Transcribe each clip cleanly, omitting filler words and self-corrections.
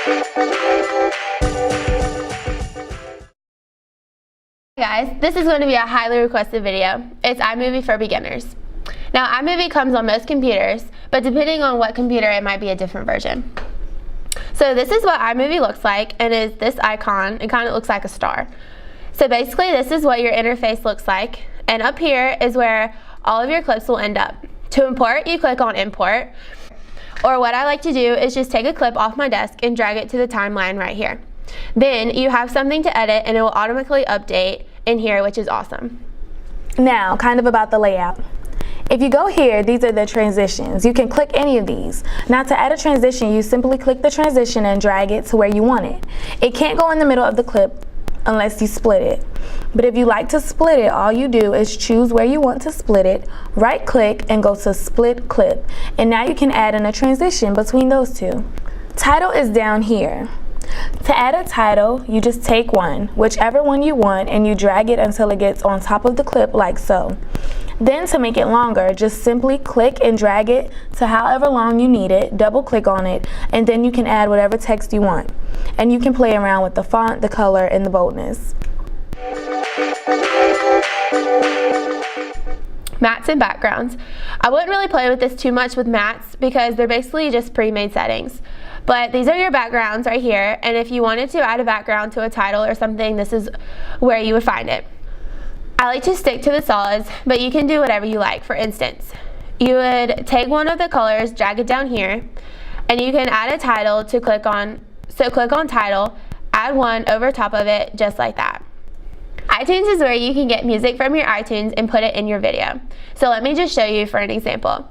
Hey guys, this is going to be a highly requested video. It's iMovie for beginners. Now iMovie comes on most computers, but depending on what computer it might be a different version. So this is what iMovie looks like, and is this icon. It kind of looks like a star. So basically this is what your interface looks like, and up here is where all of your clips will end up. To import, you click on import, or what I like to do is just take a clip off my desk and drag it to the timeline right here. Then you have something to edit and it will automatically update in here, which is awesome. Now, kind of about the layout. If you go here, these are the transitions. You can click any of these. Now to add a transition, you simply click the transition and drag it to where you want it. It can't go in the middle of the clip unless you split it. But if you like to split it, all you do is choose where you want to split it, right click and go to split clip. And now you can add in a transition between those two. Title is down here. To add a title, you just take one, whichever one you want, and you drag it until it gets on top of the clip like so. Then to make it longer, just simply click and drag it to however long you need it, double click on it, and then you can add whatever text you want. And you can play around with the font, the color, and the boldness. Mats and backgrounds. I wouldn't really play with this too much with mats because they're basically just pre-made settings. But these are your backgrounds right here, and if you wanted to add a background to a title or something, this is where you would find it. I like to stick to the solids, but you can do whatever you like. For instance, you would take one of the colors, drag it down here, and you can add a title to click on. So click on title, add one over top of it, just like that. iTunes is where you can get music from your iTunes and put it in your video. So let me just show you for an example.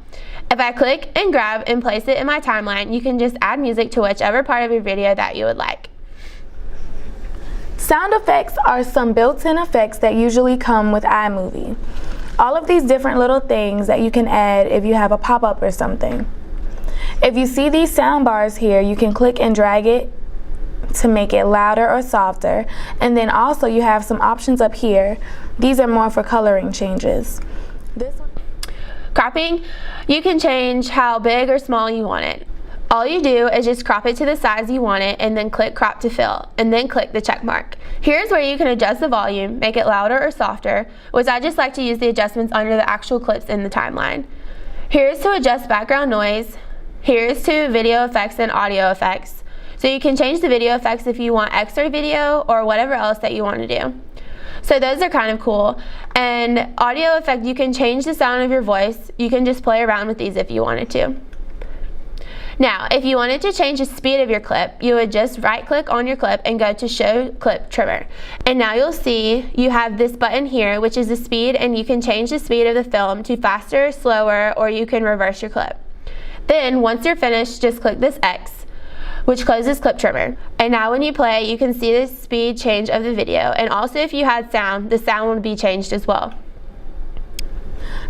If I click and grab and place it in my timeline, you can just add music to whichever part of your video that you would like. Sound effects are some built-in effects that usually come with iMovie. All of these different little things that you can add if you have a pop-up or something. If you see these sound bars here, you can click and drag it to make it louder or softer. And then also you have some options up here. These are more for coloring changes. Cropping, you can change how big or small you want it. All you do is just crop it to the size you want it and then click crop to fill and then click the check mark. Here's where you can adjust the volume, make it louder or softer, which I just like to use the adjustments under the actual clips in the timeline. Here's to adjust background noise. Here's to video effects and audio effects. So you can change the video effects if you want extra video or whatever else that you want to do. So those are kind of cool. And audio effect, you can change the sound of your voice. You can just play around with these if you wanted to. Now, if you wanted to change the speed of your clip, you would just right click on your clip and go to show clip trimmer. And now you'll see you have this button here, which is the speed, and you can change the speed of the film to faster, slower, or you can reverse your clip. Then once you're finished, just click this X, which closes clip trimmer. And now when you play, you can see the speed change of the video. And also if you had sound, the sound would be changed as well.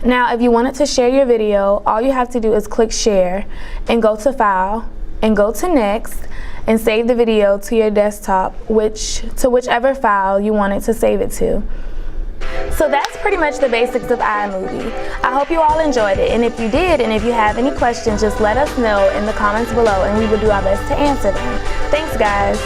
Now if you wanted to share your video, all you have to do is click share and go to file and go to next and save the video to your desktop, whichever file you wanted to save it to. So that's pretty much the basics of iMovie. I hope you all enjoyed it, and if you did, and if you have any questions, just let us know in the comments below and we will do our best to answer them. Thanks guys.